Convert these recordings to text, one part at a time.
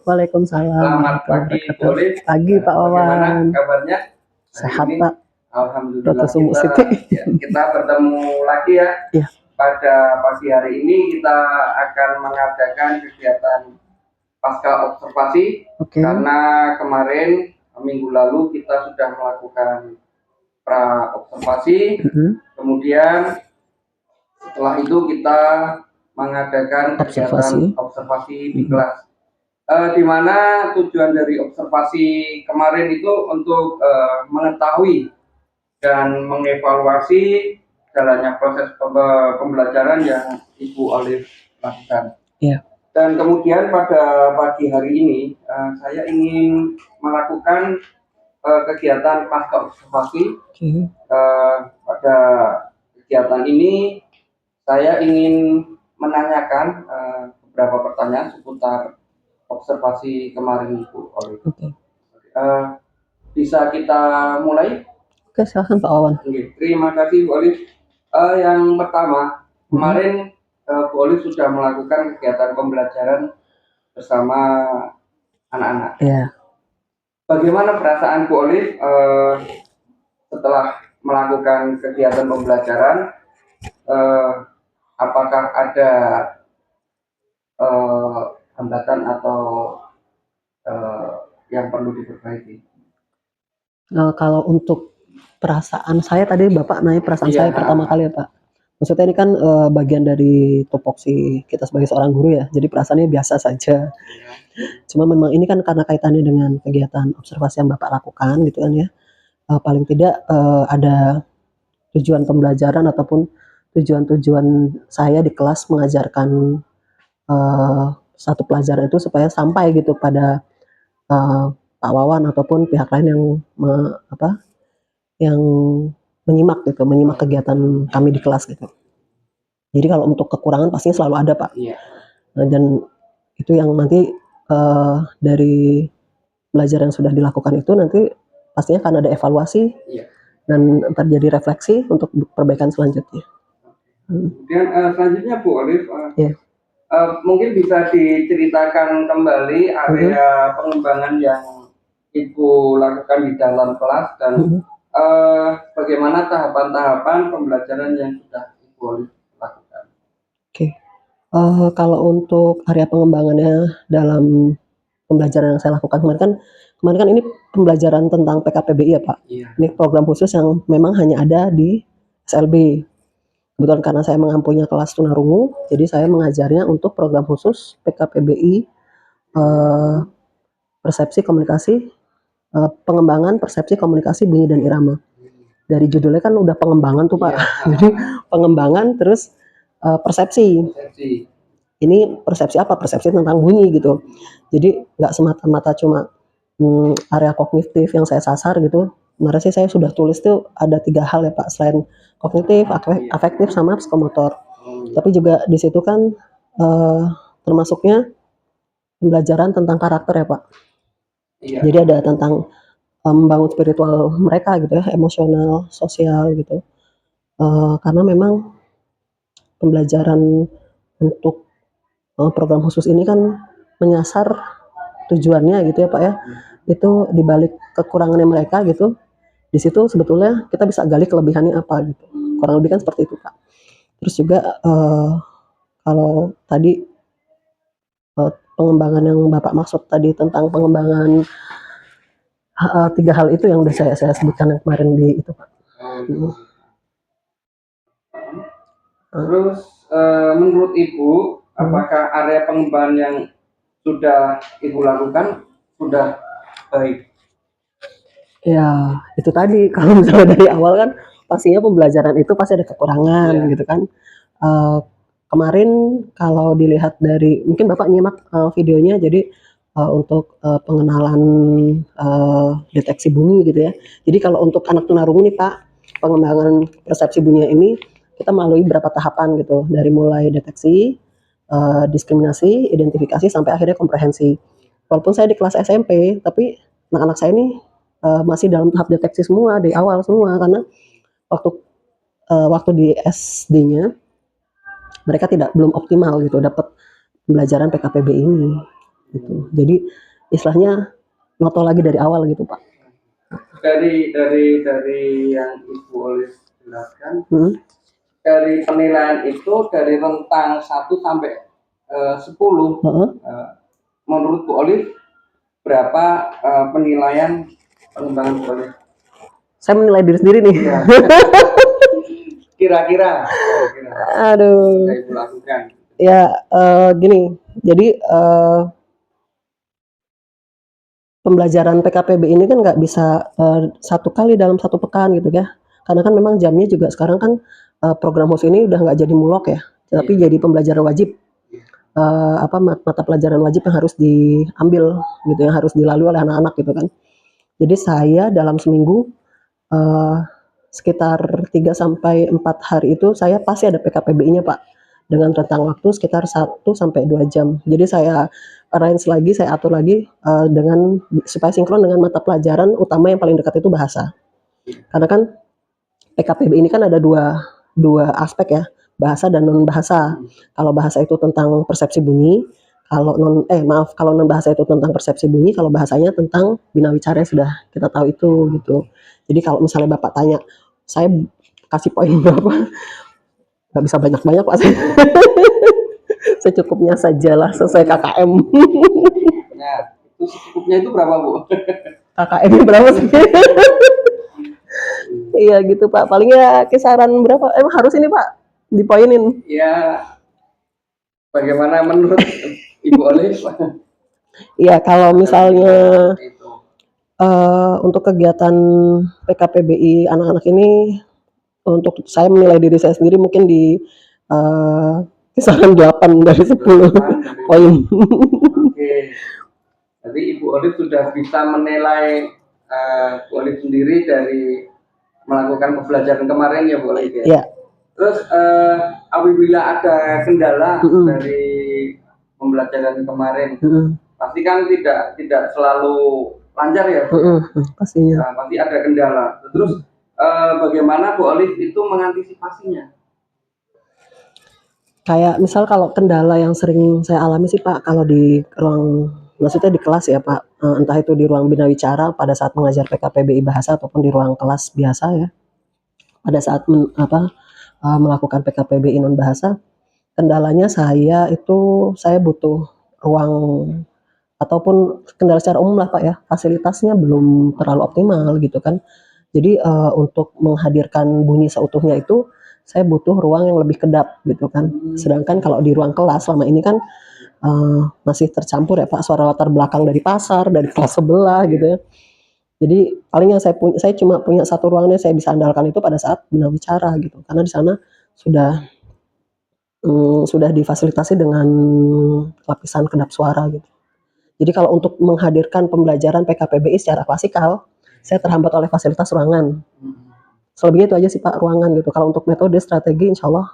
Waalaikumsalam Selamat warahmatullahi pagi, Bu wabarakatuh. Olive. Pagi Pak Bagaimana Wawan. kabarnya hari Sehat ini? Pak. Dr. Alhamdulillah Sumu Siti. kita bertemu lagi ya. Iya. Pada pagi hari ini kita akan mengadakan kegiatan pasca observasi karena kemarin minggu lalu kita sudah melakukan pra observasi. Kemudian setelah itu kita mengadakan kegiatan observasi di kelas. Di mana tujuan dari observasi kemarin itu untuk mengetahui dan mengevaluasi jalannya proses pembelajaran yang Ibu Olive lakukan. Yeah. Dan kemudian pada pagi hari ini saya ingin melakukan kegiatan pasca observasi. Pada kegiatan ini saya ingin menanyakan beberapa pertanyaan seputar observasi kemarin Ibu Olive. Bisa kita mulai? Oke, silahkan Pak Wawan. Terima kasih Bu Olive. Yang pertama, kemarin Bu Olive sudah melakukan kegiatan pembelajaran bersama anak-anak. Yeah. Bagaimana perasaan Bu Olive setelah melakukan kegiatan pembelajaran? Apakah ada hambatan atau yang perlu diperbaiki? Kalau untuk perasaan saya tadi Bapak nanya perasaan saya pertama kali ya Pak. Maksudnya ini kan bagian dari tupoksi kita sebagai seorang guru ya. Jadi perasaannya biasa saja. Cuma memang ini kan karena kaitannya dengan kegiatan observasi yang Bapak lakukan gitu kan ya. Paling tidak ada tujuan pembelajaran ataupun tujuan-tujuan saya di kelas mengajarkan satu pelajaran itu supaya sampai gitu pada Pak Wawan ataupun pihak lain yang menyimak kegiatan kami di kelas gitu. Jadi kalau untuk kekurangan pastinya selalu ada Pak. Dan itu yang nanti dari belajar yang sudah dilakukan itu nanti pastinya akan ada evaluasi dan terjadi refleksi untuk perbaikan selanjutnya. Kemudian selanjutnya Bu Olive, mungkin bisa diceritakan kembali area pengembangan yang Ibu lakukan di dalam kelas dan bagaimana tahapan-tahapan pembelajaran yang sudah Ibu Olive lakukan. Kalau untuk area pengembangannya dalam pembelajaran yang saya lakukan kemarin kan ini pembelajaran tentang PKPBI ya Pak. Ini program khusus yang memang hanya ada di SLB. Kebetulan karena saya mengampunya kelas tunarungu, jadi saya mengajarnya untuk program khusus PKPBI persepsi komunikasi, pengembangan persepsi komunikasi bunyi dan irama. Dari judulnya kan udah pengembangan tuh Pak. Jadi pengembangan terus persepsi. Ini persepsi apa? Persepsi tentang bunyi gitu. Jadi nggak semata-mata cuma area kognitif yang saya sasar gitu. Kemarin sih saya sudah tulis tuh ada 3 hal ya Pak, selain kognitif, afektif, sama psikomotor. Tapi juga di situ kan termasuknya pembelajaran tentang karakter ya Pak. Jadi ada tentang membangun spiritual mereka gitu ya, emosional, sosial gitu. Karena memang pembelajaran untuk program khusus ini kan menyasar tujuannya gitu ya Pak ya. Itu dibalik kekurangannya mereka gitu. Di situ sebetulnya kita bisa gali kelebihannya apa gitu. Kurang lebih kan seperti itu Pak. Terus juga kalau tadi pengembangan yang Bapak maksud tadi tentang pengembangan 3 hal itu yang udah saya sebutkan yang kemarin di itu Pak. Terus menurut Ibu, apakah area pengembangan yang sudah Ibu lakukan sudah baik? Ya, itu tadi kalau misalnya dari awal kan pastinya pembelajaran itu pasti ada kekurangan gitu kan. Kemarin kalau dilihat dari mungkin Bapak nyimak videonya, jadi untuk pengenalan deteksi bunyi gitu ya. Jadi kalau untuk anak tunarungu nih Pak, pengembangan persepsi bunyi ini kita melalui beberapa tahapan gitu, dari mulai deteksi, diskriminasi, identifikasi sampai akhirnya komprehensi. Walaupun saya di kelas SMP, tapi anak-anak saya ini masih dalam tahap deteksi semua di awal semua, karena waktu di SD-nya mereka belum optimal gitu dapat pembelajaran PKPB ini. gitu. Jadi istilahnya noto lagi dari awal gitu Pak. Dari yang Ibu Olive jelaskan, Hmm. dari penilaian itu dari rentang 1 sampai 10, menurut Bu Olive berapa penilaian pengembangan Bu Olive? Saya menilai diri sendiri nih. Iya. Kira-kira Aduh. yang Ibu lakukan. Ya gini, jadi pembelajaran PKPB ini kan nggak bisa satu kali dalam satu pekan gitu ya, karena kan memang jamnya juga sekarang kan program HUS ini udah nggak jadi mulok ya, tapi jadi pembelajaran wajib. Mata pelajaran wajib yang harus diambil gitu, yang harus dilalui oleh anak-anak gitu kan. Jadi saya dalam seminggu sekitar 3 sampai 4 hari itu saya pasti ada PKPBI-nya Pak, dengan rentang waktu sekitar 1 sampai 2 jam. Jadi saya arrange lagi, saya atur lagi dengan supaya sinkron dengan mata pelajaran utama yang paling dekat itu bahasa. Karena kan PKPBI ini kan ada dua aspek ya, bahasa dan non bahasa. Kalau bahasa itu tentang persepsi bunyi, kalau non bahasa itu tentang persepsi bunyi, kalau bahasanya tentang bina wicara yang sudah kita tahu itu gitu. Jadi kalau misalnya Bapak tanya, saya kasih poin berapa? Nggak bisa banyak-banyak Pak. Secukupnya sajalah sesuai KKM. Nah, itu secukupnya itu berapa Bu? KKM berapa sih? Iya gitu Pak. Palingnya kisaran berapa? Emang harus ini Pak dipoinin. Ya, bagaimana menurut Ibu Olive? Iya kalau misalnya untuk kegiatan PKPBI anak-anak ini, untuk saya menilai diri saya sendiri mungkin di kisaran 8 dari 10 poin. Oke. Jadi Ibu Olive sudah bisa menilai Bu Olive sendiri dari melakukan pembelajaran kemarin ya Bu Olive ya. Iya. Terus apabila ada kendala dari pembelajaran kemarin, pasti kan tidak selalu lancar ya Bu. Pastinya. Pasti ada kendala. Terus bagaimana Bu Olive itu mengantisipasinya? Kayak misal kalau kendala yang sering saya alami sih Pak, kalau di ruang, maksudnya di kelas ya Pak, entah itu di ruang bina wicara pada saat mengajar PKPBI bahasa ataupun di ruang kelas biasa ya, pada saat melakukan PKPBI non bahasa, kendalanya saya butuh ruang, ataupun kendala secara umum lah Pak ya, fasilitasnya belum terlalu optimal gitu kan. Jadi untuk menghadirkan bunyi seutuhnya itu saya butuh ruang yang lebih kedap gitu kan. Sedangkan kalau di ruang kelas selama ini kan masih tercampur ya Pak, suara latar belakang dari pasar, dari kelas sebelah gitu ya. Jadi paling yang saya cuma punya satu ruangan yang saya bisa andalkan itu pada saat bina bicara gitu. Karena di sana sudah difasilitasi dengan lapisan kedap suara gitu. Jadi kalau untuk menghadirkan pembelajaran PKPBI secara klasikal, saya terhambat oleh fasilitas ruangan. Selebihnya itu aja sih Pak, ruangan gitu. Kalau untuk metode strategi insya Allah,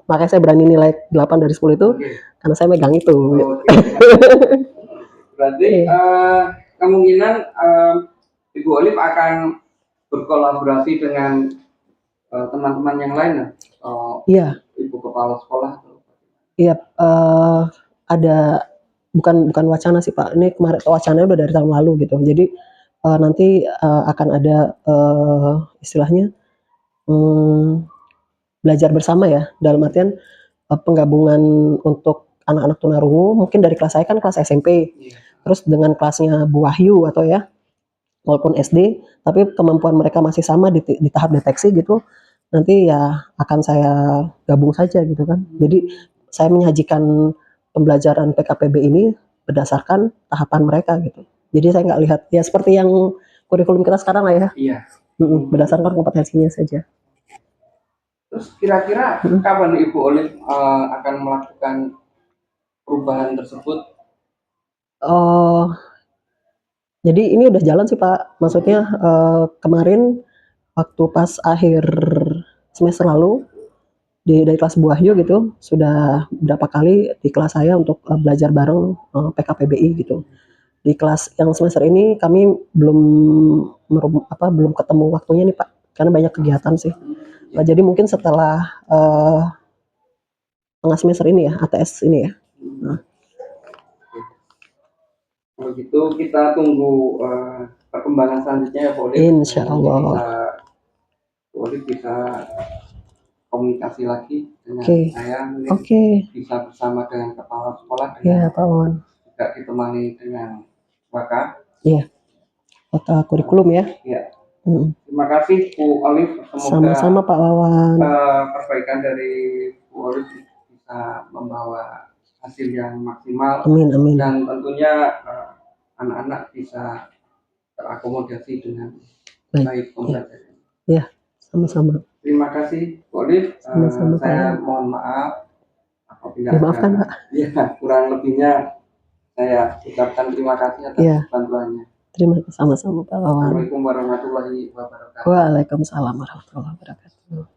makanya saya berani nilai 8 dari 10 itu, karena saya megang itu. Berarti kemungkinan Ibu Olive akan berkolaborasi dengan teman-teman yang lain ya? Iya. Ibu kepala sekolah? Iya, ada, bukan wacana sih Pak, ini kemarin wacananya udah dari tahun lalu gitu. Jadi nanti akan ada istilahnya belajar bersama ya, dalam artian penggabungan untuk anak-anak tunarungu, mungkin dari kelas saya kan kelas SMP, terus dengan kelasnya Bu Wahyu atau ya, walaupun SD, tapi kemampuan mereka masih sama di tahap deteksi gitu, nanti ya akan saya gabung saja gitu kan. Jadi saya menyajikan pembelajaran PKPB ini berdasarkan tahapan mereka gitu. Jadi saya nggak lihat ya seperti yang kurikulum kita sekarang lah ya. Iya. Berdasarkan kompetensinya saja. Terus kira-kira kapan Ibu Olive akan melakukan perubahan tersebut? Jadi ini udah jalan sih Pak. Maksudnya kemarin waktu pas akhir semester lalu dari kelas Bu Wahyu gitu sudah berapa kali di kelas saya untuk belajar bareng PKPBI gitu. Di kelas yang semester ini kami belum ketemu waktunya nih Pak, karena banyak kegiatan sih. Jadi mungkin setelah tengah semester ini ya, ATS ini ya. begitu kita tunggu perkembangan selanjutnya ya Bu Olive. Insya Allah. Bu Olive bisa komunikasi lagi dengan Oke. saya, mungkin Oke. bisa bersama dengan kepala sekolah, Ya Pak Wawan. juga ditemani dengan Waka. Iya. Waka kurikulum ya. Iya. Terima kasih Bu Olive. Semoga sama-sama Pak Wawan. Perbaikan dari Bu Olive bisa membawa hasil yang maksimal. Amin, amin. Dan tentunya anak-anak bisa terakomodasi dengan baik pembelajaran. Ya, sama-sama. Terima kasih Bu Olive. Sama-sama, saya Pak. mohon maaf apabila Dimaafkan, Pak. Ya, kurang lebihnya saya ucapkan terima kasih atas bantuannya. Terima kasih sama-sama Pak Wawan. Assalamualaikum warahmatullahi wabarakatuh. Waalaikumsalam warahmatullahi wabarakatuh.